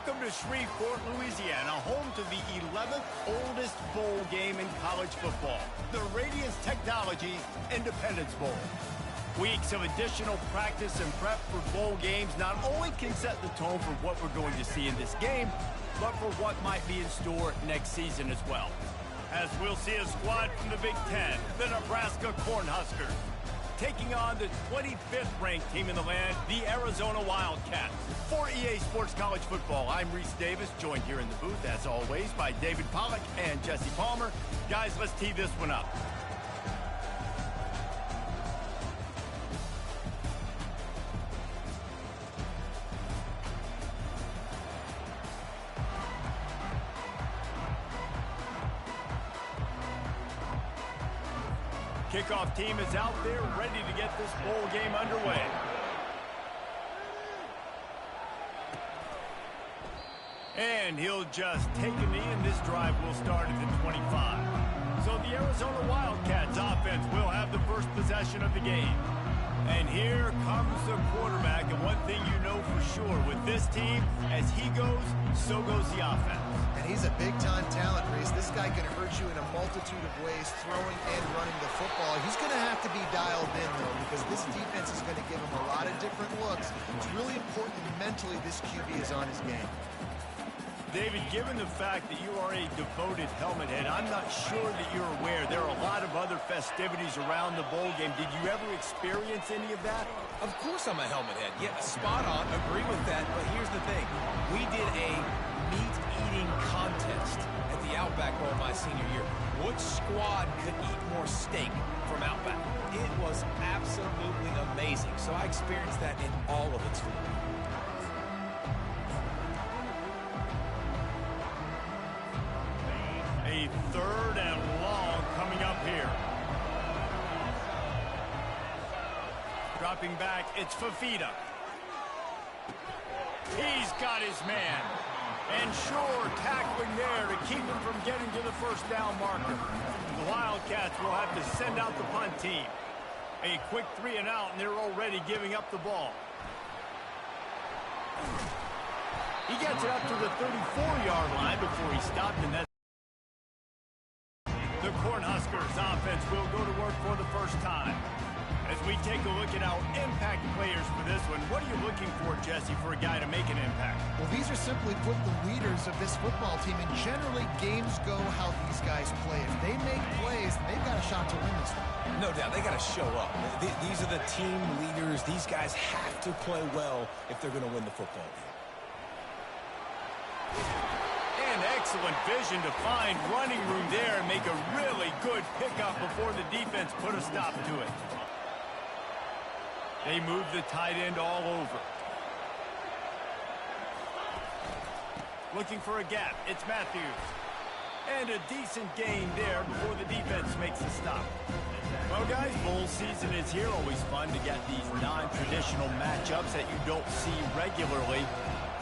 Welcome to Shreveport, Louisiana, home to the 11th oldest bowl game in college football, the Radiance Technologies Independence Bowl. Weeks of additional practice and prep for bowl games not only can set the tone for what we're going to see in this game, but for what might be in store next season as well. As we'll see a squad from the Big Ten, the Nebraska Cornhuskers, taking on the 25th ranked team in the land, the Arizona Wildcats. For EA Sports College Football, I'm Reese Davis, joined here in the booth, as always, by David Pollack and Jesse Palmer. Guys, let's tee this one up. Kickoff team is out there ready to get this bowl game underway. And he'll just take a knee, and this drive will start at the 25. So the Arizona Wildcats offense will have the first possession of the game. And here comes the quarterback, and one thing you know for sure, with this team, as he goes, so goes the offense. And he's a big-time talent, Reese. This guy can hurt you in a multitude of ways, throwing and running the football. He's going to have to be dialed in, though, because this defense is going to give him a lot of different looks. It's really important mentally this QB is on his game. David, given the fact that you are a devoted helmet head, I'm not sure that you're aware there are a lot of other festivities around the bowl game. Did you ever experience any of that? Of course I'm a helmet head. Yeah, spot on. Agree with that. But here's the thing. We did a meat-eating contest at the Outback Bowl my senior year. Which squad could eat more steak from Outback? It was absolutely amazing. So I experienced that in all of its form. A third and long coming up here. Dropping back, it's Fafita. He's got his man. And sure, tackling there to keep him from getting to the first down marker. The Wildcats will have to send out the punt team. A quick 3 and out, and they're already giving up the ball. He gets it up to the 34-yard line before he stopped, and that's the Cornhuskers offense will go to work for the first time. As we take a look at our impact players for this one, what are you looking for, Jesse, for a guy to make an impact? Well, these are simply put the leaders of this football team, and generally games go how these guys play. If they make plays, they've got a shot to win this one. No doubt, they got to show up. These are the team leaders. These guys have to play well if they're going to win the football game. And excellent vision to find running room there and make a really good pickup before the defense put a stop to it. They move the tight end all over. Looking for a gap. It's Matthews. And a decent gain there before the defense makes a stop. Well, guys, bowl season is here. Always fun to get these non-traditional matchups that you don't see regularly.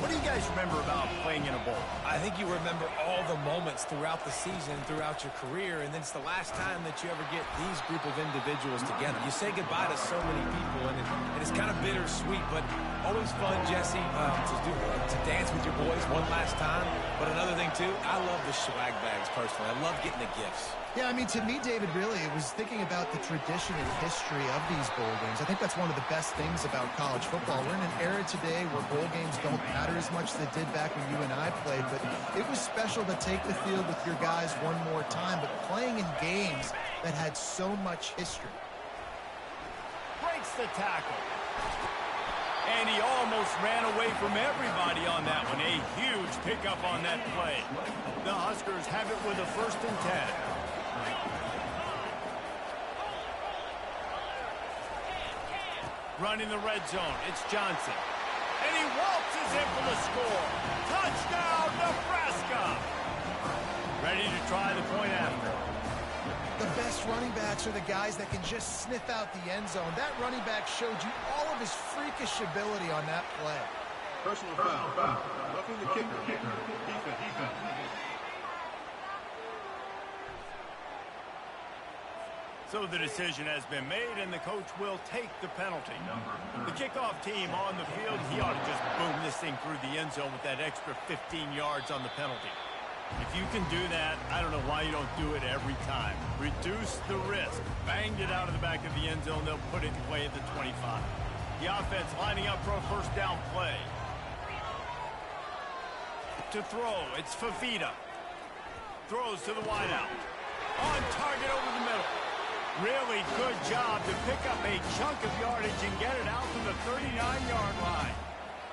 What do you guys remember about playing in a bowl? I think you remember all the moments throughout the season, throughout your career, and then it's the last time that you ever get these group of individuals together. You say goodbye to so many people, and it's kind of bittersweet, but always fun, Jesse, to dance with your boys one last time. But another thing, too, I love the swag bags, personally. I love getting the gifts. Yeah, I mean, to me, David, really, it was thinking about the tradition and history of these bowl games. I think that's one of the best things about college football. We're in an era today where bowl games don't matter as much as they did back when you and I played, but it was special to take the field with your guys one more time, but playing in games that had so much history. Breaks the tackle. And he almost ran away from everybody on that one. A huge pickup on that play. The Huskers have it with a 1st and 10. Running the red zone, it's Johnson. And he waltzes in for the score. Touchdown, Nebraska! Ready to try the point after. The best running backs are the guys that can just sniff out the end zone. That running back showed you all of his freakish ability on that play. Personal foul. Roughing the kicker. Defense. So the decision has been made, and the coach will take the penalty. The kickoff team on the field, he ought to just boom this thing through the end zone with that extra 15 yards on the penalty. If you can do that, I don't know why you don't do it every time. Reduce the risk. Banged it out of the back of the end zone. They'll put it away at the 25. The offense lining up for a first down play. To throw, it's Fafita. Throws to the wideout. On target over the middle. Really good job to pick up a chunk of yardage and get it out to the 39-yard line.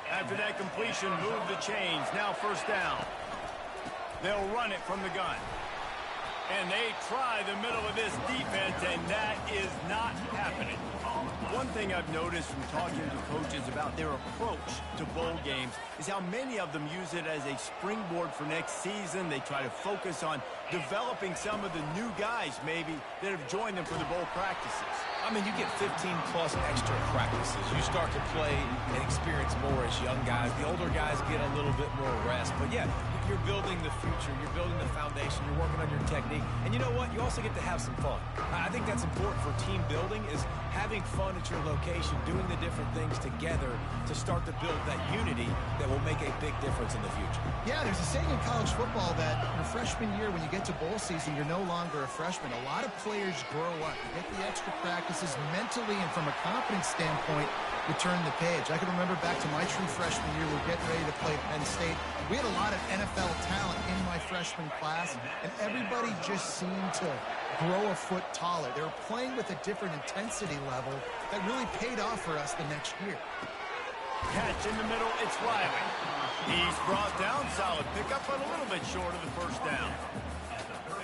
After that completion, move the chains. Now first down. They'll run it from the gun. And they try the middle of this defense, and that is not happening. One thing I've noticed from talking to coaches about their approach to bowl games is how many of them use it as a springboard for next season. They try to focus on developing some of the new guys, maybe, that have joined them for the bowl practices. I mean, you get 15-plus extra practices. You start to play and experience more as young guys. The older guys get a little bit more rest. But, yeah, you're building the future. You're building the foundation. You're working on your technique. And you know what? You also get to have some fun. I think that's important for team building, is having fun at your location, doing the different things together to start to build that unity that will make a big difference in the future. Yeah, there's a saying in college football that your freshman year, when you get to bowl season, you're no longer a freshman. A lot of players grow up. You get the extra practices mentally, and from a confidence standpoint, you turn the page. I can remember back to my true freshman year, we were getting ready to play Penn State. We had a lot of NFL talent in my freshman class, and everybody just seemed to grow a foot taller. They were playing with a different intensity level that really paid off for us the next year. Catch in the middle, it's Riley. He's brought down, solid pickup, but a little bit short of the first down.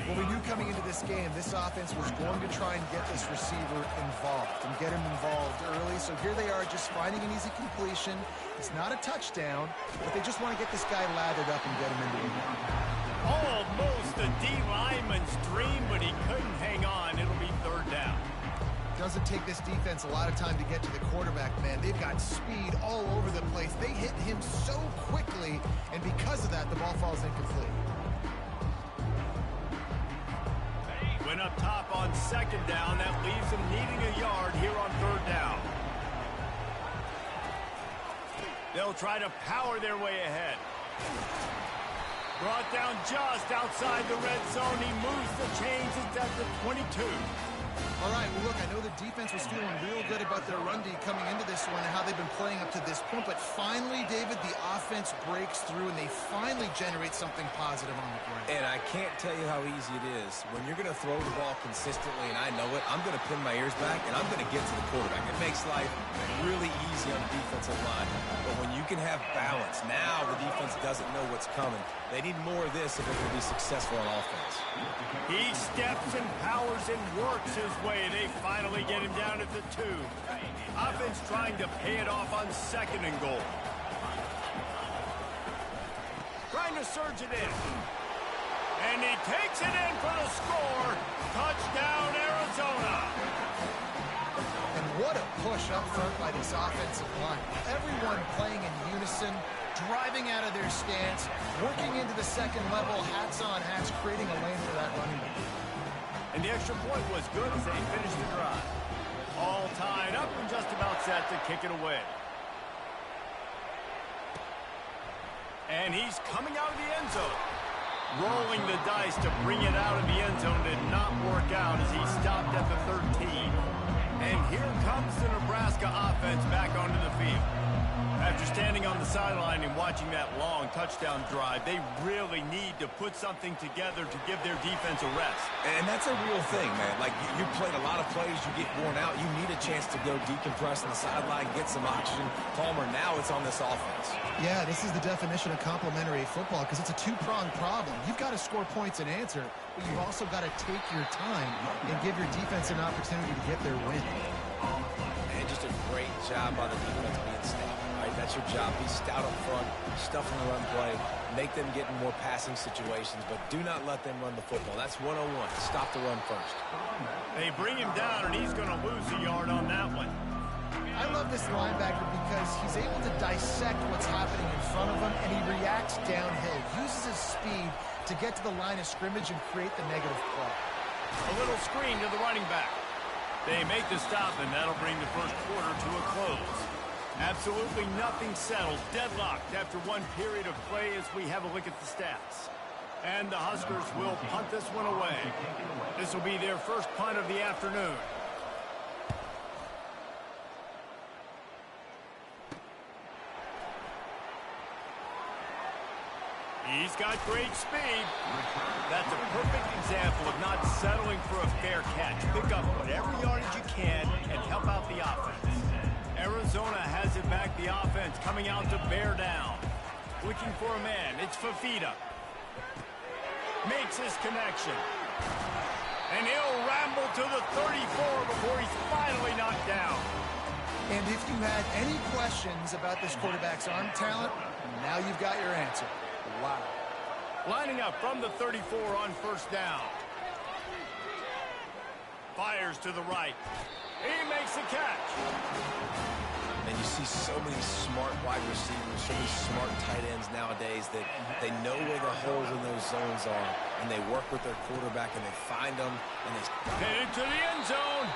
Well, we knew coming into this game, this offense was going to try and get this receiver involved and get him involved early. So here they are just finding an easy completion. It's not a touchdown, but they just want to get this guy lathered up and get him into the game. Almost a D lineman's dream, but he couldn't hang on. It'll be third down. Doesn't take this defense a lot of time to get to the quarterback, man. They've got speed all over the place. They hit him so quickly, and because of that, the ball falls incomplete. Went up top on second down. That leaves them needing a yard here on third down. They'll try to power their way ahead. Brought down just outside the red zone. He moves the chains. It's at the 22. All right, well, look, I know the defense was feeling real good about their run D coming into this one and how they've been playing up to this point, but finally, David, the offense breaks through and they finally generate something positive on the ground. And I can't tell you how easy it is. When you're going to throw the ball consistently, and I know it, I'm going to pin my ears back, and I'm going to get to the quarterback. It makes life really easy on the defensive line. But when you can have balance, now the defense doesn't know what's coming. They need more of this if they're going to be successful on offense. He steps and powers and works his way. They finally get him down at the 2. Offense trying to pay it off on second and goal. Trying to surge it in. And he takes it in for the score. Touchdown, Arizona. And what a push up front by this offensive line. Everyone playing in unison, driving out of their stance, working into the second level, hats on hats, creating a lane for that running back. And the extra point was good as they finished the drive. All tied up and just about set to kick it away. And he's coming out of the end zone. Rolling the dice to bring it out of the end zone did not work out as he stopped at the 13. And here comes the Nebraska offense back onto the field. After standing on the sideline and watching that long touchdown drive, they really need to put something together to give their defense a rest. And that's a real thing, man. Like, you played a lot of plays, you get worn out, you need a chance to go decompress on the sideline, get some oxygen. Palmer, now it's on this offense. Yeah, this is the definition of complementary football because it's a two-pronged problem. You've got to score points and answer, but you've also got to take your time and give your defense an opportunity to get their win. And just a great job by the defense being stout. That's your job. Be stout up front, stuff in the run play, make them get in more passing situations, but do not let them run the football. That's 101. Stop the run first. They bring him down, and he's going to lose a yard on that one. I love this linebacker because he's able to dissect what's happening in front of him, and he reacts downhill, uses his speed to get to the line of scrimmage and create the negative play. A little screen to the running back. They make the stop, and that'll bring the first quarter to a close. Absolutely nothing settled, deadlocked after one period of play as we have a look at the stats. And the Huskers will punt this one away. This will be their first punt of the afternoon. He's got great speed. That's a perfect example of not settling for a fair catch. Pick up whatever yardage you can and help out the offense. Arizona has it back, the offense coming out to bear down. Looking for a man, it's Fafita. Makes his connection. And he'll ramble to the 34 before he's finally knocked down. And if you had any questions about this quarterback's arm talent, now you've got your answer. Wow. Lining up from the 34 on first down. Fires to the right. He makes the catch. And you see so many smart wide receivers, so many smart tight ends nowadays that they know where the holes in those zones are, and they work with their quarterback, and they find them, and they headed to the end zone.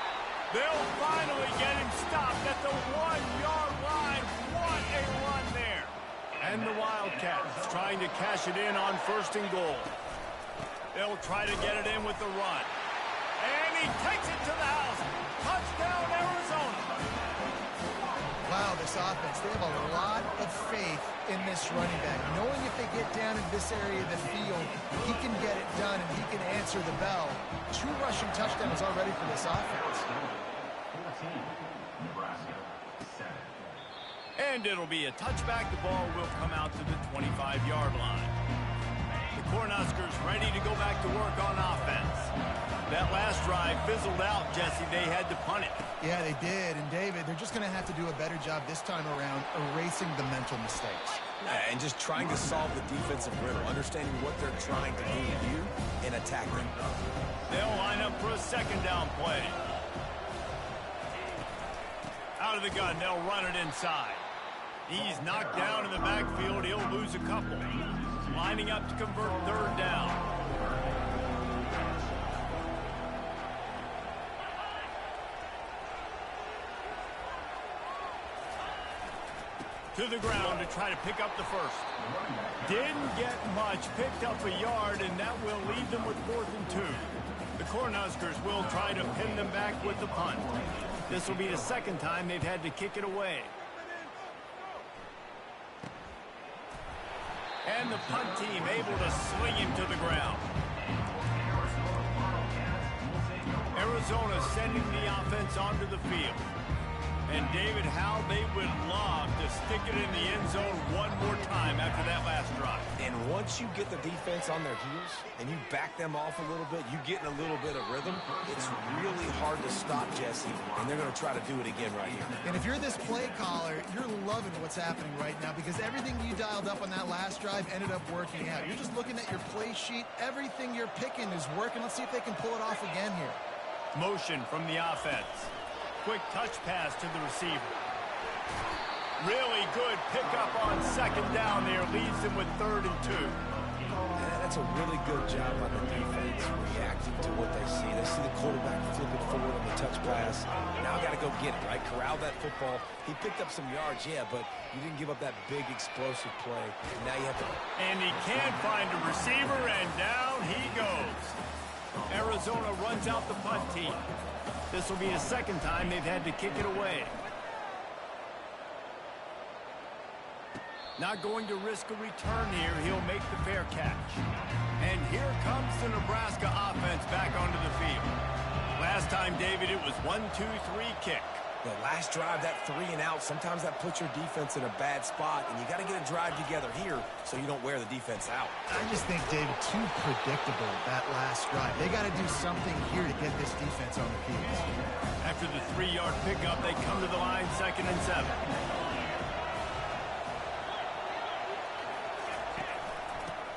They'll finally get him stopped at the 1-yard line. What a run there. And the Wildcats trying to cash it in on first and goal. They'll try to get it in with the run. And he takes it to the house. Touchdown, Arizona. Wow, this offense, they have a lot of faith in this running back. Knowing if they get down in this area of the field, he can get it done and he can answer the bell. 2 rushing touchdowns already for this offense. Nebraska, 7. And it'll be a touchback. The ball will come out to the 25-yard line. The Cornhuskers ready to go back to work on offense. That last drive fizzled out, Jesse. They had to punt it. Yeah, they did. And, David, they're just going to have to do a better job this time around erasing the mental mistakes. and just trying to solve the defensive riddle, understanding what they're trying to do to you and attacking. They'll line up for a second down play. Out of the gun, they'll run it inside. He's knocked down in the backfield. He'll lose a couple. Lining up to convert third down. To the ground to try to pick up the first. Didn't get much, picked up a yard, and that will leave them with 4th and 2. The Cornhuskers will try to pin them back with the punt. This will be the second time they've had to kick it away. And the punt team able to sling him to the ground. Arizona sending the offense onto the field. And David, how they would love to stick it in the end zone one more time after that last drive. And once you get the defense on their heels and you back them off a little bit, you get in a little bit of rhythm, it's really hard to stop, Jesse, and they're going to try to do it again right here. And if you're this play caller, you're loving what's happening right now because everything you dialed up on that last drive ended up working out. You're just looking at your play sheet. Everything you're picking is working. Let's see if they can pull it off again here. Motion from the offense. Quick touch pass to the receiver. Really good pickup on second down there. Leaves them with 3rd and 2. And that's a really good job by the defense reacting to what they see. They see the quarterback flip it forward on the touch pass. Now got to go get it, right? Corral that football. He picked up some yards, yeah, but you didn't give up that big explosive play. Now you have to... And he can't find a receiver, and down he goes. Arizona runs out the punt team. This will be the second time they've had to kick it away. Not going to risk a return here. He'll make the fair catch. And here comes the Nebraska offense back onto the field. Last time, David, it was 1-2-3 kick. The last drive, that 3 and out, sometimes that puts your defense in a bad spot, and you got to get a drive together here so you don't wear the defense out. I just think, David, too predictable that last drive. They got to do something here to get this defense on the heels. After the 3-yard pickup, they come to the line, 2nd and 7.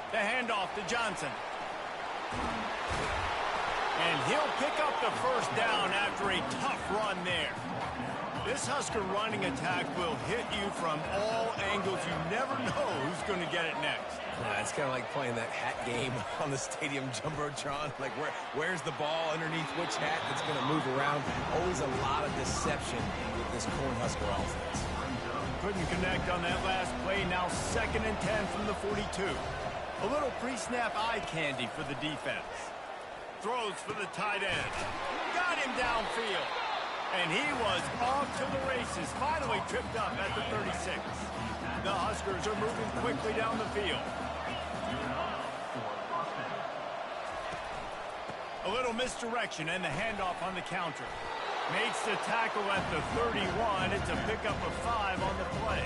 The handoff to Johnson. And he'll pick up the first down after a tough run there. This Husker running attack will hit you from all angles. You never know who's going to get it next. It's kind of like playing that hat game on the stadium jumbotron. Like, where's the ball underneath which hat that's going to move around? Always a lot of deception with this Cornhusker offense. Couldn't connect on that last play. Now 2nd and 10 from the 42. A little pre-snap eye candy for the defense. Throws for the tight end. Got him downfield. And he was off to the races. Finally tripped up at the 36. The Huskers are moving quickly down the field. A little misdirection and the handoff on the counter. Makes the tackle at the 31. It's a pickup of 5 on the play.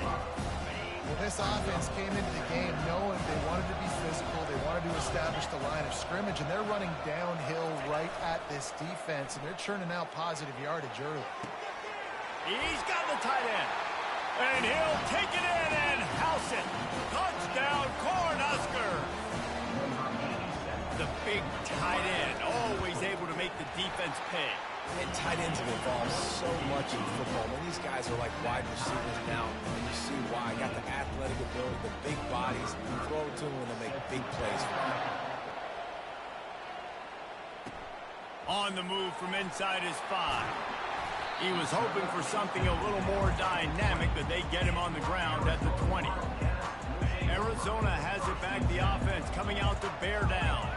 Well, this offense came into the game knowing they wanted to be physical. They wanted to establish the line of scrimmage, and they're running downhill right at this defense, and they're churning out positive yardage early. He's got the tight end. And he'll take it in and house it. Touchdown, Cornhusker. The big tight end, always able to make the defense pay. And tight ends have evolved so much in football. When these guys are like wide receivers now, and you see why. Got the athletic ability, the big bodies. You throw it to them and they make big plays for them. On the move from inside his 5. He was hoping for something a little more dynamic, but they get him on the ground at the 20. Arizona has it back. The offense coming out to bear down.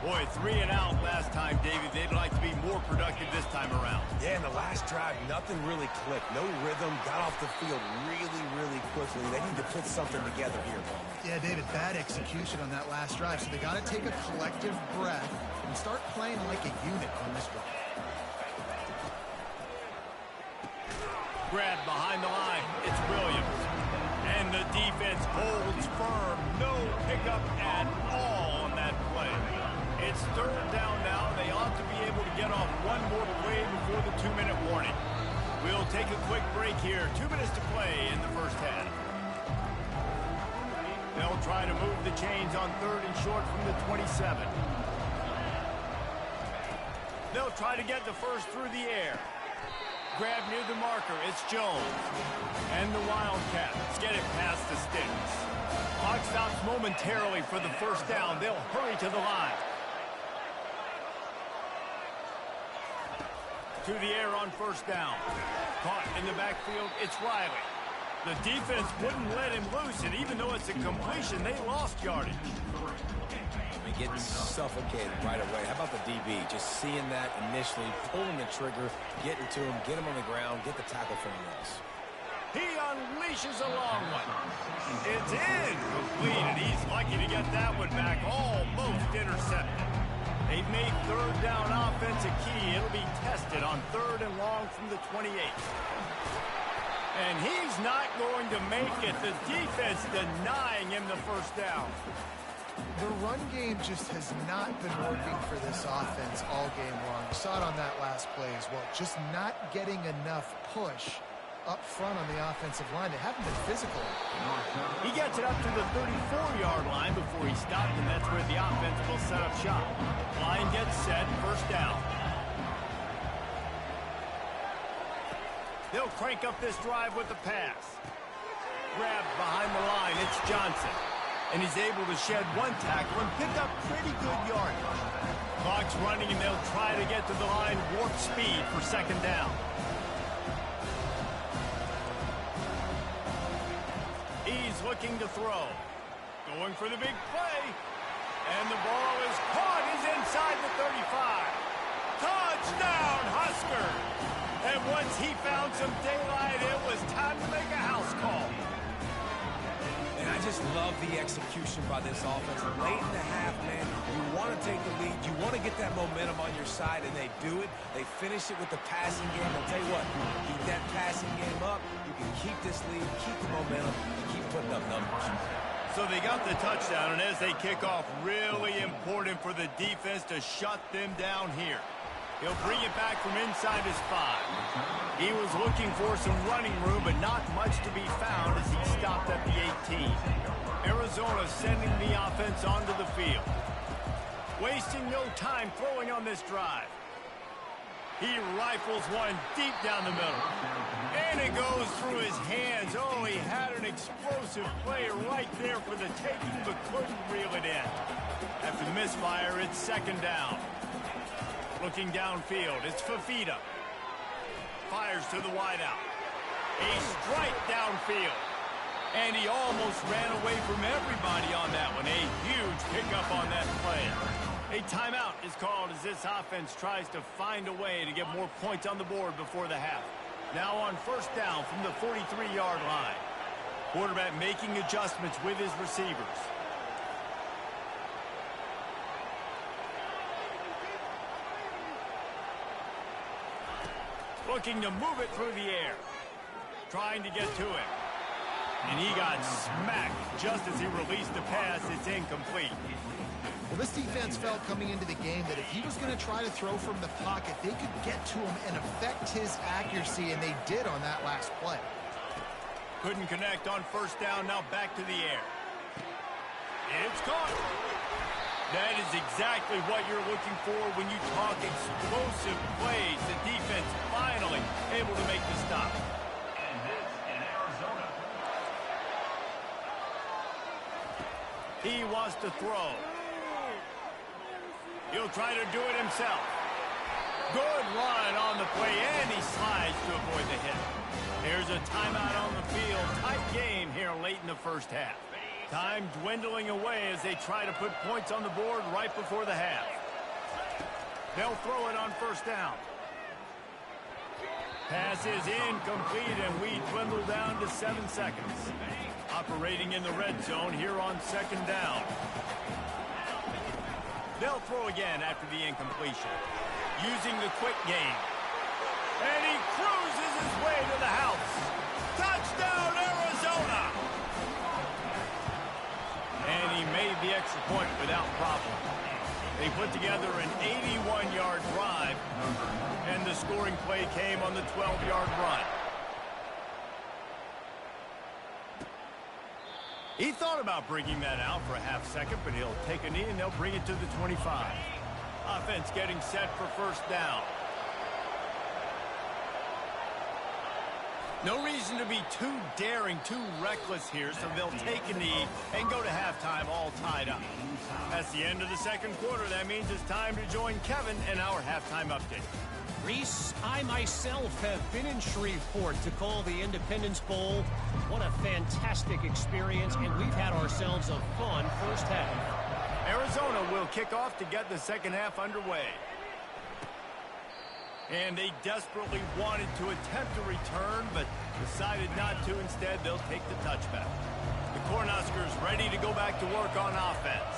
Boy, 3 and out last time, David. They'd like to be more productive this time around. Yeah, in the last drive, nothing really clicked. No rhythm. Got off the field really quickly. They need to put something together here. Yeah, David, bad execution on that last drive. So they got to take a collective breath and start playing like a unit on this drive. Grab behind the line. It's Williams. And the defense holds firm. No pickup at all on that play. It's 3rd down now. They ought to be able to get off one more play before the 2-minute warning. We'll take a quick break here. 2 minutes to play in the first half. They'll try to move the chains on 3rd and short from the 27. They'll try to get the first through the air. Grab near the marker. It's Jones. And the Wildcats get it past the sticks. Clock stops momentarily for the first down. They'll hurry to the line. To the air on 1st down. Caught in the backfield, it's Riley. The defense wouldn't let him loose, and even though it's a completion, they lost yardage. Getting suffocated right away. How about the DB? Just seeing that initially, pulling the trigger, getting to him, get him on the ground, get the tackle from the loss. He unleashes a long one. It's incomplete, and he's lucky to get that one back, almost intercepted. They've made 3rd down offense a key. It'll be tested on 3rd and long from the 28. And he's not going to make it. The defense denying him the first down. The run game just has not been working for this offense all game long. You saw it on that last play as well. Just not getting enough push up front on the offensive line. They haven't been physical. He gets it up to the 34-yard line before he stopped, and that's where the offense will set up shop. Line gets set, 1st down. They'll crank up this drive with the pass. Grabbed behind the line, it's Johnson. And he's able to shed one tackle and pick up pretty good yardage. Clock's running, and they'll try to get to the line warp speed for 2nd down. He's looking to throw. Going for the big play. And the ball is caught. He's inside the 35. Touchdown, Husker! And once he found some daylight, it was time to make a house call. And I just love the execution by this offense. Late in the half, man, you want to take the lead. You want to get that momentum on your side, and they do it. They finish it with the passing game. I'll tell you what, keep that passing game up. You can keep this lead, keep the momentum, and keep putting up numbers. So they got the touchdown, and as they kick off, really important for the defense to shut them down here. He'll bring it back from inside his 5. He was looking for some running room, but not much to be found as he stopped at the 18. Arizona sending the offense onto the field. Wasting no time throwing on this drive. He rifles one deep down the middle. And it goes through his hands. Oh, he had an explosive play right there for the taking, but couldn't reel it in. After the misfire, it's second down. Looking downfield, it's Fafita. Fires to the wideout. A strike downfield. And he almost ran away from everybody on that one. A huge pickup on that play. A timeout is called as this offense tries to find a way to get more points on the board before the half. Now on first down from the 43-yard line. Quarterback making adjustments with his receivers. Looking to move it through the air. Trying to get to it. And he got smacked just as he released the pass. It's incomplete. Well, this defense felt coming into the game that if he was going to try to throw from the pocket, they could get to him and affect his accuracy, and they did on that last play. Couldn't connect on first down. Now back to the air. It's caught. That is exactly what you're looking for when you talk explosive plays. The defense finally able to make the stop. And this in Arizona. He wants to throw. He'll try to do it himself. Good run on the play, and he slides to avoid the hit. There's a timeout on the field. Tight game here late in the first half. Time dwindling away as they try to put points on the board right before the half. They'll throw it on first down. Pass is incomplete, and we dwindle down to 7 seconds. Operating in the red zone here on second down. They'll throw again after the incompletion. Using the quick game. And he cruises his way to the house. Touchdown, Arizona! And he made the extra point without problem. They put together an 81-yard drive, and the scoring play came on the 12-yard run. He thought about bringing that out for a half second, but he'll take a knee and they'll bring it to the 25. Offense getting set for first down. No reason to be too daring, too reckless here, so they'll take a knee and go to halftime all tied up. That's the end of the second quarter. That means it's time to join Kevin in our halftime update. Reese, I myself have been in Shreveport to call the Independence Bowl. What a fantastic experience, and we've had ourselves a fun first half. Arizona will kick off to get the second half underway. And they desperately wanted to attempt a return, but decided not to. Instead, they'll take the touchback. The Cornhuskers ready to go back to work on offense.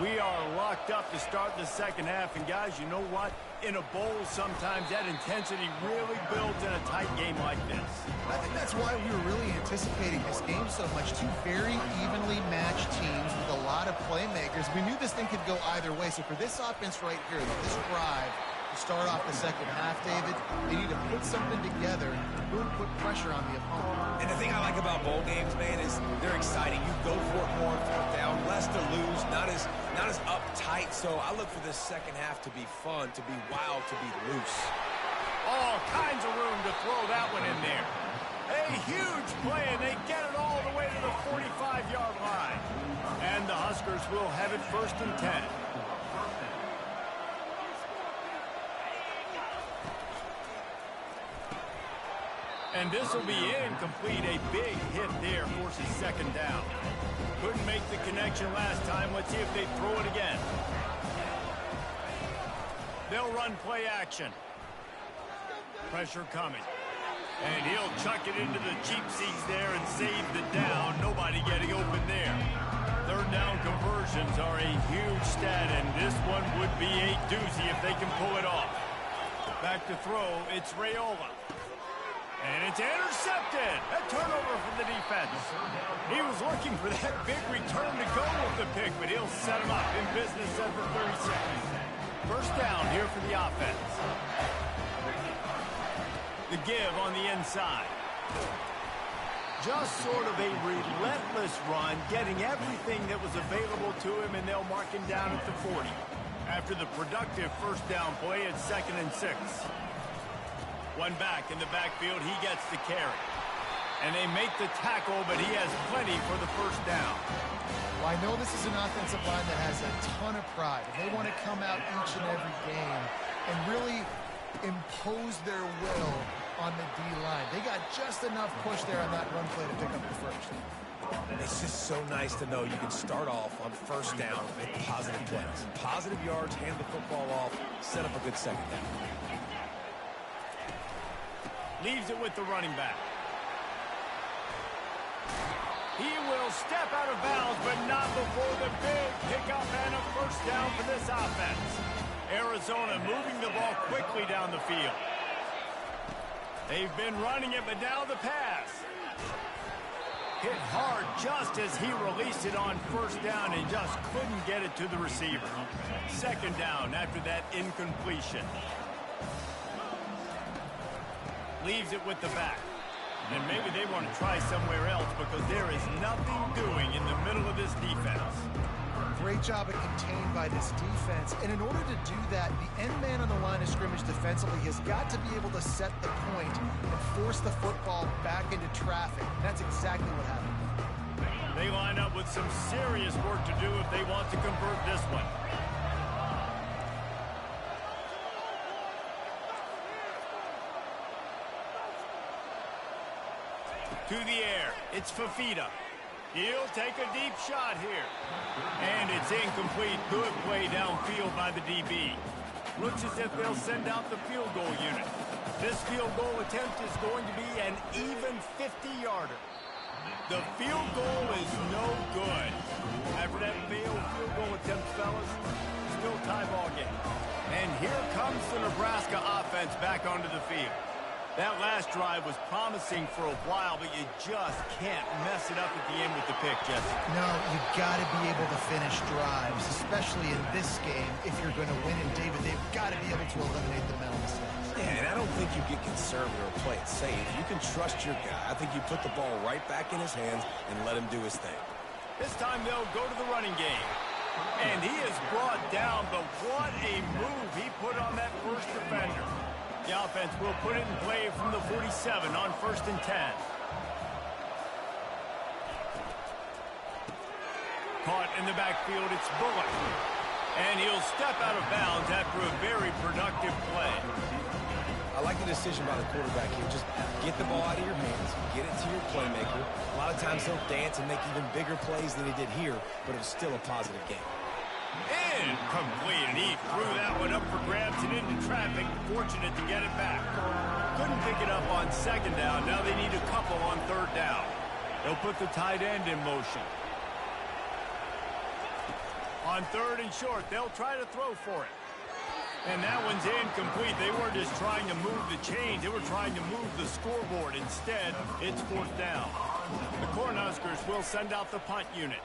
We are locked up to start the second half, and guys, you know what? In a bowl, sometimes that intensity really builds in a tight game like this. I think that's why we were really anticipating this game so much. Two very evenly matched teams with a lot of playmakers. We knew this thing could go either way. So for this offense right here, this drive to start off the second half, David, they need to put something together and really put pressure on the opponent. And the thing I like about bowl games, man, is they're exciting. You go for it more on fourth down, less to lose, not as uptight. So I look for this second half to be fun, to be wild, to be loose. All kinds of room to throw that one in there. A huge play, and they get it all the way to the 45-yard line. And the Huskers will have it 1st and 10. And this will be incomplete. A big hit there forces second down. Couldn't make the connection last time. Let's see if they throw it again. They'll run play action. Pressure coming. And he'll chuck it into the cheap seats there and save the down. Nobody getting open there. Third down conversions are a huge stat, and this one would be a doozy if they can pull it off. Back to throw, it's Raiola. And it's intercepted. A turnover for the defense. He was looking for that big return to go with the pick, but he'll set him up in business at the 30 seconds. First down here for the offense. The give on the inside. Just sort of a relentless run, getting everything that was available to him, and they'll mark him down at the 40. After the productive first down play, it's 2nd and 6. One back in the backfield, he gets the carry. And they make the tackle, but he has plenty for the first down. Well, I know this is an offensive line that has a ton of pride. They want to come out each and every game and really impose their will on the D-line. They got just enough push there on that run play to pick up the first. It's just so nice to know you can start off on first down with positive plays. Positive yards, hand the football off, set up a good second down. Leaves it with the running back. He will step out of bounds, but not before the big pickup and a first down for this offense. Arizona moving the ball quickly down the field. They've been running it, but now the pass. Hit hard just as he released it on first down and just couldn't get it to the receiver. Second down after that incompletion. Leaves it with the back. And maybe they want to try somewhere else because there is nothing doing in the middle of this defense. Great job of contained by this defense. And in order to do that, the end man on the line of scrimmage defensively has got to be able to set the point and force the football back into traffic. That's exactly what happened. They line up with some serious work to do if they want to convert this one. To the air, it's Fafita. He'll take a deep shot here. And it's incomplete. Good play downfield by the DB. Looks as if they'll send out the field goal unit. This field goal attempt is going to be an even 50-yarder. The field goal is no good. After that failed field goal attempt, fellas, still tie ball game. And here comes the Nebraska offense back onto the field. That last drive was promising for a while, but you just can't mess it up at the end with the pick, Jesse. No, you've got to be able to finish drives, especially in this game. If you're going to win, and David, they've got to be able to eliminate the mental mistakes. Yeah, and I don't think you get conservative or play it safe. You can trust your guy. I think you put the ball right back in his hands and let him do his thing. This time they'll go to the running game. And he is brought down, but what a move he put on that first defender. The offense will put it in play from the 47 on 1st and 10. Caught in the backfield, it's Bullock. And he'll step out of bounds after a very productive play. I like the decision by the quarterback here. Just get the ball out of your hands, get it to your playmaker. A lot of times he'll dance and make even bigger plays than he did here, but it was still a positive game. Incomplete, and he threw that one up for grabs and into traffic. Fortunate to get it back. Couldn't pick it up on 2nd down. Now they need a couple on 3rd down. They'll put the tight end in motion. On 3rd and short, they'll try to throw for it. And that one's incomplete. They weren't just trying to move the chains. They were trying to move the scoreboard. Instead, it's 4th down. The Cornhuskers will send out the punt unit.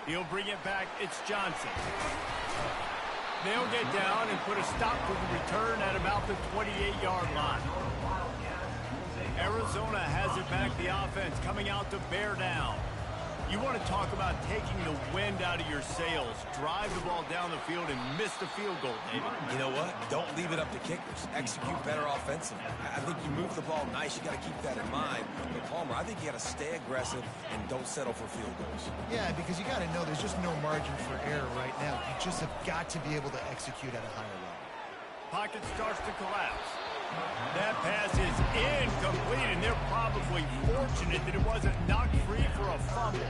He'll bring it back. It's Johnson. They'll get down and put a stop to the return at about the 28-yard line. Arizona has it back. The offense coming out to bear down. You want to talk about taking the wind out of your sails. Drive the ball down the field and miss the field goal, David. You know what? Don't leave it up to kickers. Execute better offensively. I think you move the ball nice. You got to keep that in mind. But Palmer, I think you got to stay aggressive and don't settle for field goals. Yeah, because you got to know there's just no margin for error right now. You just have got to be able to execute at a higher level. Pocket starts to collapse. That pass is incomplete, and they're probably fortunate that it wasn't knocked free for a fumble.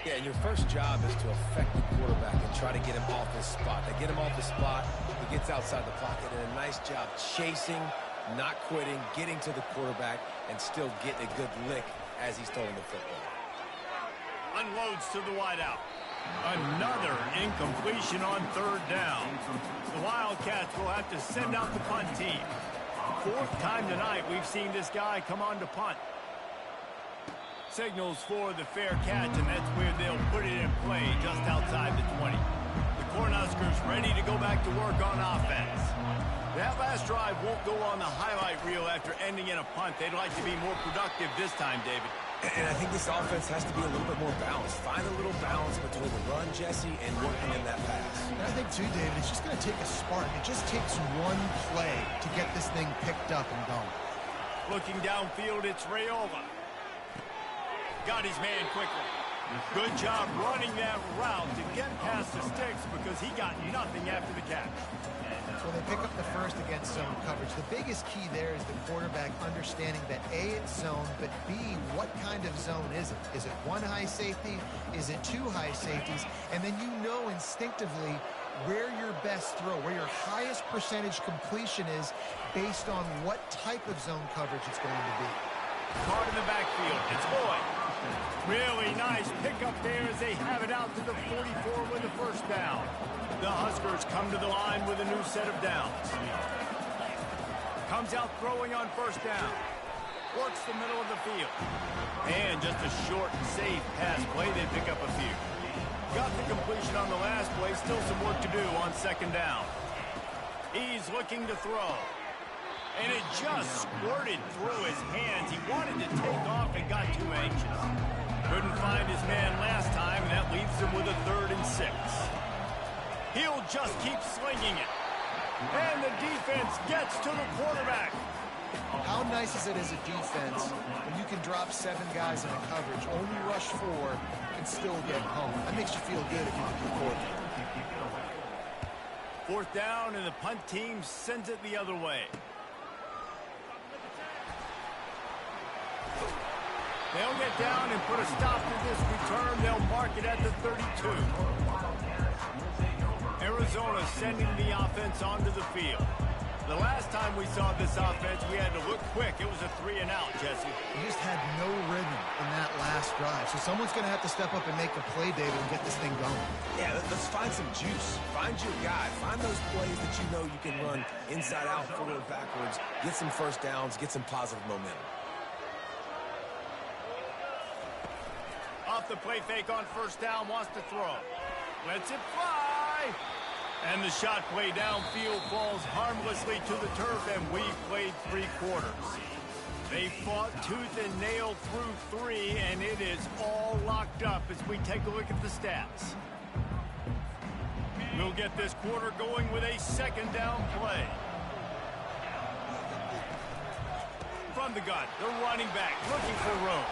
Yeah, and your first job is to affect the quarterback and try to get him off his spot. They get him off the spot, he gets outside the pocket, and a nice job chasing, not quitting, getting to the quarterback, and still getting a good lick as he's throwing the football. Unloads to the wideout. Another incompletion on 3rd down. The Wildcats will have to send out the punt team. 4th time tonight we've seen this guy come on to punt. Signals for the fair catch, and that's where they'll put it in play just outside the 20. The Cornhuskers ready to go back to work on offense. That last drive won't go on the highlight reel after ending in a punt. They'd like to be more productive this time, David. And I think this offense has to be a little bit more balanced. Find a little balance between the run, Jesse, and working in that pass. And I think, too, David, it's just going to take a spark. It just takes one play to get this thing picked up and going. Looking downfield, it's Raiola. Got his man quickly. Good job running that route to get past the sticks because he got nothing after the catch. So they pick up the first against zone coverage. The biggest key there is the quarterback understanding that A, it's zone, but B, what kind of zone is it? Is it one high safety? Is it two high safeties? And then you know instinctively where your best throw, where your highest percentage completion is based on what type of zone coverage it's going to be. Caught in the backfield. It's Boyd. Really nice pickup there as they have it out to the 44 with the first down. The Huskers come to the line with a new set of downs. Comes out throwing on first down. Works the middle of the field. And just a short and safe pass play. They pick up a few. Got the completion on the last play. Still some work to do on second down. He's looking to throw. And it just squirted through his hands. He wanted to take off and got too anxious. Couldn't find his man last time, and that leaves him with a 3rd and 6. He'll just keep slinging it. And the defense gets to the quarterback. How nice is it as a defense when you can drop 7 guys in a coverage, only rush 4, and still get home? That makes you feel good if you're the quarterback. 4th down, and the punt team sends it the other way. They'll get down and put a stop to this return. They'll mark it at the 32. Arizona sending the offense onto the field. The last time we saw this offense, we had to look quick. It was a 3-and-out, Jesse. We just had no rhythm in that last drive. So someone's going to have to step up and make a play, David, and get this thing going. Yeah, let's find some juice. Find your guy. Find those plays that you know you can run inside out, forward, backwards. Get some first downs. Get some positive momentum. Off the play fake on first down, wants to throw. Lets it fly. And the shot play downfield falls harmlessly to the turf, and we played 3 quarters. They fought tooth and nail through 3, and it is all locked up as we take a look at the stats. We'll get this quarter going with a 2nd down play. From the gun, the running back looking for room.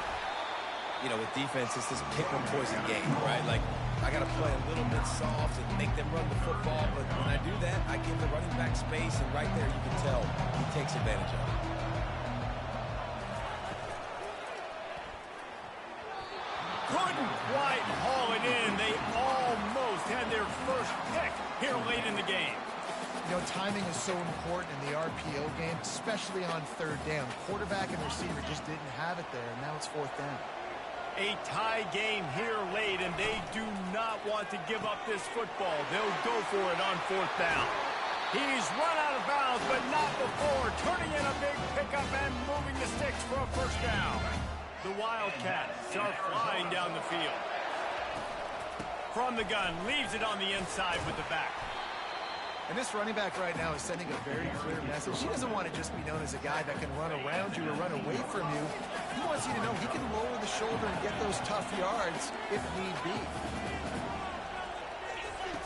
You know, with defense, it's this pick 'em poison game, right? Like, I got to play a little bit soft and make them run the football, but when I do that, I give the running back space, and right there you can tell he takes advantage of it. Couldn't quite haul it in. They almost had their first pick here late in the game. You know, timing is so important in the RPO game, especially on 3rd down. Quarterback and receiver just didn't have it there, and now it's 4th down. A tie game here late, and they do not want to give up this football. They'll go for it on 4th down. He's run out of bounds, but not before. Turning in a big pickup and moving the sticks for a first down. The Wildcats are flying down the field. From the gun, leaves it on the inside with the back. And this running back right now is sending a very clear message. He doesn't want to just be known as a guy that can run around you or run away from you. He wants you to know he can lower the shoulder and get those tough yards if need be.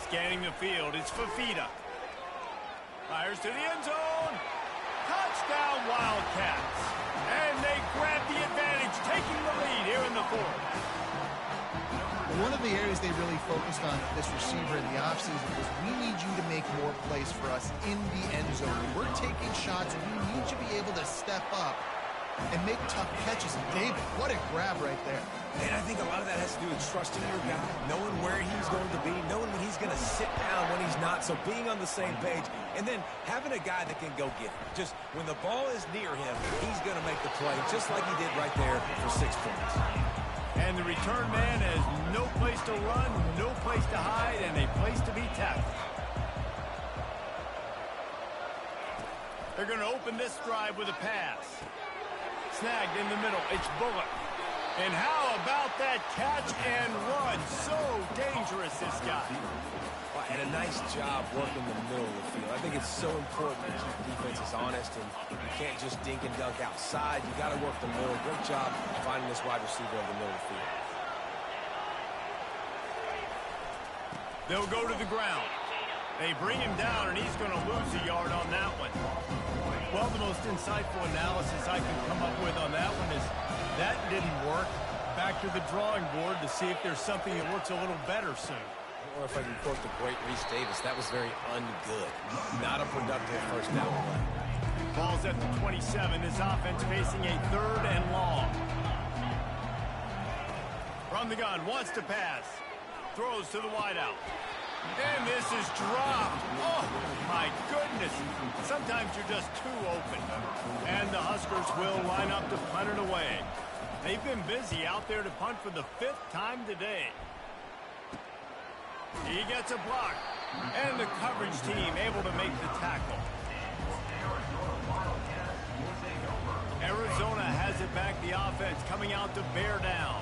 Scanning the field, it's Fafita. Fires to the end zone. Touchdown, Wildcats. And they grab the advantage, taking the lead here in the 4th. One of the areas they really focused on this receiver in the offseason was we need you to make more plays for us in the end zone. We're taking shots, and we need you to be able to step up and make tough catches. And David, what a grab right there. And I think a lot of that has to do with trusting your guy, knowing where he's going to be, knowing when he's going to sit down, when he's not, so being on the same page, and then having a guy that can go get it. Just when the ball is near him, he's going to make the play, just like he did right there for 6 points. And the return man has no place to run, no place to hide, and a place to be tackled. They're going to open this drive with a pass. Snagged in the middle. It's Bullock. And how about that catch and run? So dangerous, this guy. Well, and a nice job working the middle of the field. I think it's so important to keep defenses honest, and you can't just dink and dunk outside. You got to work the middle. Great job finding this wide receiver in the middle of the field. They'll go to the ground. They bring him down, and he's going to lose a yard on that one. Well, the most insightful analysis I can come up with on that one is that didn't work. Back to the drawing board to see if there's something that works a little better soon. Or if I can quote the great Reese Davis, that was very ungood. Not a productive first down play. Ball's at the 27. This offense facing a 3rd and long. From the gun, wants to pass. Throws to the wideout. And this is dropped. Oh, my goodness. Sometimes you're just too open. And the Huskers will line up to punt it away. They've been busy out there to punt for the 5th time today. He gets a block. And the coverage team able to make the tackle. Arizona has it back. The offense coming out to bear down.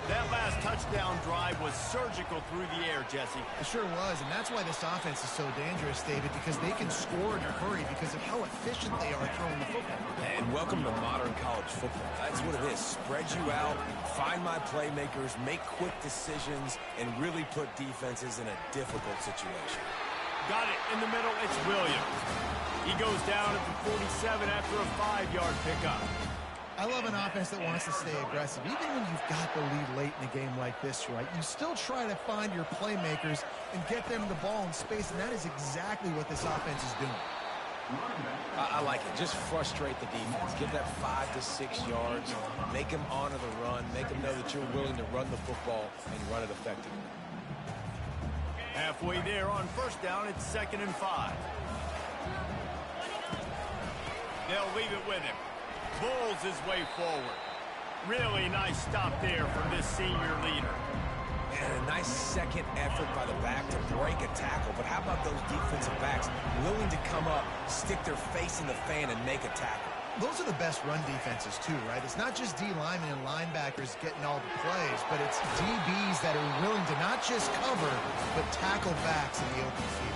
That last touchdown drive was surgical through the air, Jesse. It sure was, and that's why this offense is so dangerous, David, because they can score in a hurry because of how efficient they are throwing the football. And welcome to modern college football. That's what it is. Spread you out, find my playmakers, make quick decisions, and really put defenses in a difficult situation. Got it in the middle. It's Williams. He goes down at the 47 after a 5-yard pickup. I love an offense that wants to stay aggressive. Even when you've got the lead late in a game like this, right, you still try to find your playmakers and get them the ball in space, and that is exactly what this offense is doing. I like it. Just frustrate the defense. Give that 5 to 6 yards. Make them honor the run. Make them know that you're willing to run the football and run it effectively. Halfway there on first down, it's 2nd and 5. They'll leave it with him. Bulls his way forward. Really nice stop there from this senior leader. And a nice second effort by the back to break a tackle. But how about those defensive backs willing to come up, stick their face in the fan, and make a tackle? Those are the best run defenses, too, right? It's not just D linemen and linebackers getting all the plays, but it's DBs that are willing to not just cover, but tackle backs in the open field.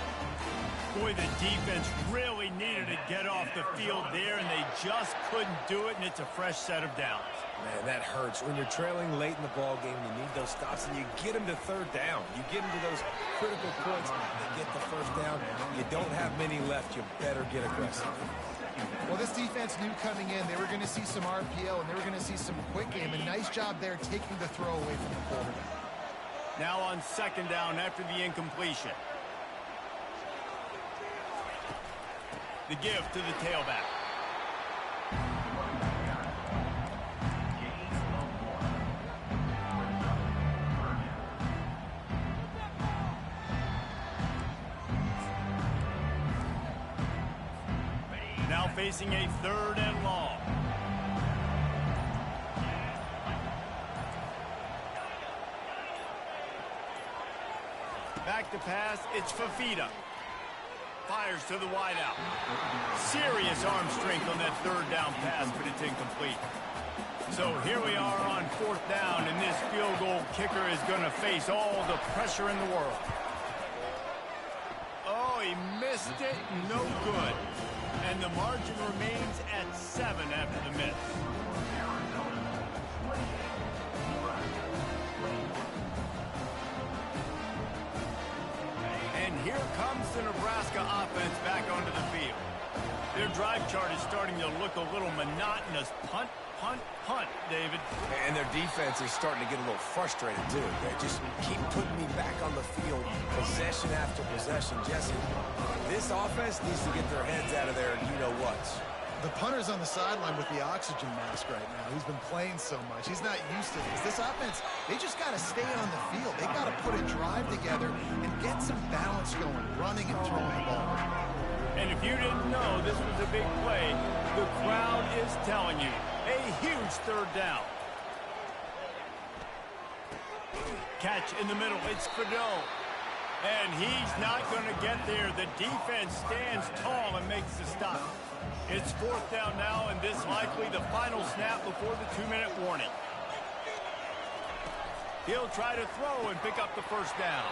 Boy, the defense really needed to get off the field there, and they just couldn't do it, and it's a fresh set of downs. Man, that hurts. When you're trailing late in the ball game, you need those stops, and you get them to 3rd down. You get them to those critical points, they get the 1st down. You don't have many left. You better get aggressive. Well, this defense knew coming in they were going to see some RPO, and they were going to see some quick game. A nice job there taking the throw away from the quarterback. Now on 2nd down after the incompletion. The give to the tailback. Now facing a 3rd and long. Back to pass, it's Fafita. Fires to the wideout. Serious arm strength on that 3rd down pass, but it's incomplete. So here we are on 4th down, and this field goal kicker is going to face all the pressure in the world. Oh, he missed it. No good. And the margin remains at 7 after the miss. And here comes the Nebraska offense back onto the field. Their drive chart is starting to look a little monotonous. Punt, punt, punt, David. And their defense is starting to get a little frustrated, too. They just keep putting me back on the field, possession after possession. Jesse, this offense needs to get their heads out of there and you-know-whats. The punter's on the sideline with the oxygen mask right now. He's been playing so much. He's not used to this. This offense, they just got to stay on the field. They got to put a drive together and get some balance going, running and throwing the ball. And if you didn't know this was a big play, the crowd is telling you. A huge 3rd down. Catch in the middle. It's Fidel. And he's not going to get there. The defense stands tall and makes the stop. It's 4th down now, and this likely the final snap before the 2-minute warning. He'll try to throw and pick up the first down.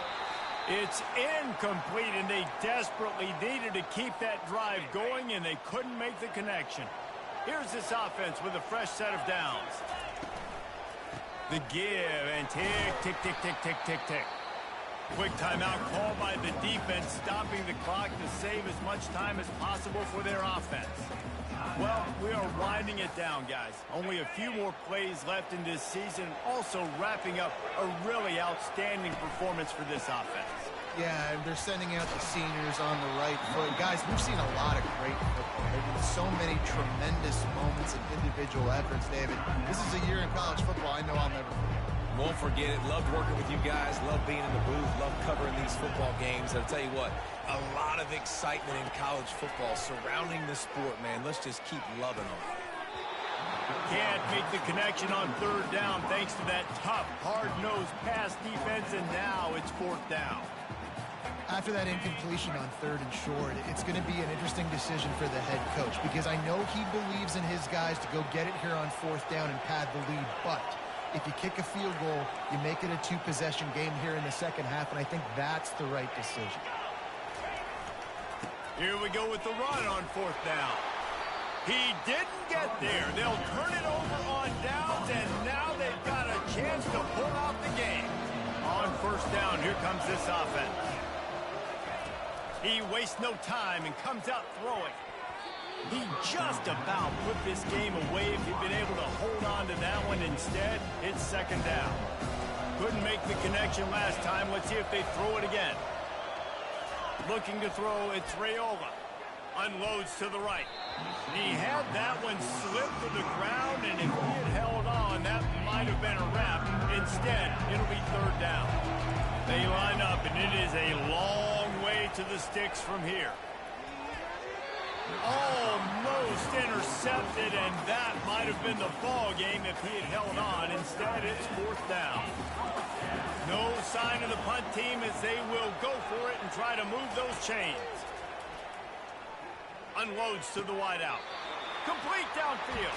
It's incomplete, and they desperately needed to keep that drive going, and they couldn't make the connection. Here's this offense with a fresh set of downs. The give, and tick, tick, tick, tick, tick, tick, tick. Quick timeout called by the defense, stopping the clock to save as much time as possible for their offense. Well, we are winding it down, guys. Only a few more plays left in this season, also wrapping up a really outstanding performance for this offense. Yeah, and they're sending out the seniors on the right foot. Guys, we've seen a lot of great football. There have been so many tremendous moments and individual efforts, David. This is a year in college football I know I'll never forget. Won't forget it. Loved working with you guys. Loved being in the booth. Loved covering these football games. I'll tell you what, a lot of excitement in college football surrounding the sport, man. Let's just keep loving them. Can't make the connection on third down thanks to that tough, hard-nosed pass defense, and now it's fourth down. After that incompletion on third and short, it's going to be an interesting decision for the head coach because I know he believes in his guys to go get it here on fourth down and pad the lead, but if you kick a field goal, you make it a two-possession game here in the second half, and I think that's the right decision. Here we go with the run on fourth down. He didn't get there. They'll turn it over on downs, and now they've got a chance to pull out the game. On first down, here comes this offense. He wastes no time and comes out throwing. He just about put this game away if he'd been able to hold on to that one. Instead, it's second down. Couldn't make the connection last time. Let's see if they throw it again. Looking to throw, it's Raiola. Unloads to the right. He had that one slip to the ground, and if he had held on, that might have been a wrap. Instead, it'll be third down. They line up, and it is a long way to the sticks from here. Almost intercepted, and that might have been the ball game if he had held on. Instead, it's fourth down. No sign of the punt team as they will go for it and try to move those chains. Unloads to the wideout. Complete downfield.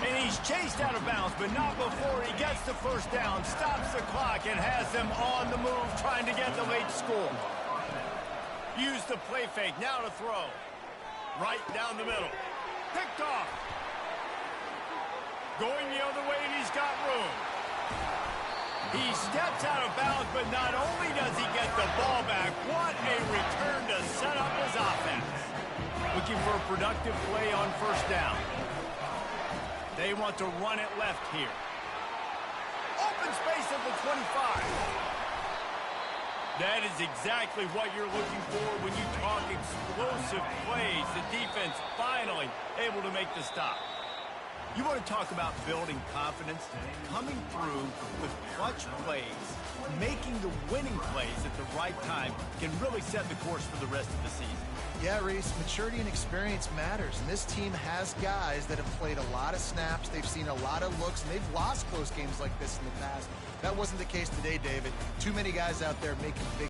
And he's chased out of bounds, but not before he gets the first down, stops the clock, and has them on the move trying to get the late score. Use the play fake, now to throw. Right down the middle. Picked off. Going the other way, and he's got room. He steps out of bounds, but not only does he get the ball back, what a return to set up his offense. Looking for a productive play on first down. They want to run it left here. Open space at the 25. That is exactly what you're looking for when you talk explosive plays. The defense finally able to make the stop. You want to talk about building confidence? Coming through with clutch plays, making the winning plays at the right time can really set the course for the rest of the season. Yeah, Reese, maturity and experience matters, and this team has guys that have played a lot of snaps, they've seen a lot of looks, and they've lost close games like this in the past. That wasn't the case today, David. Too many guys out there making big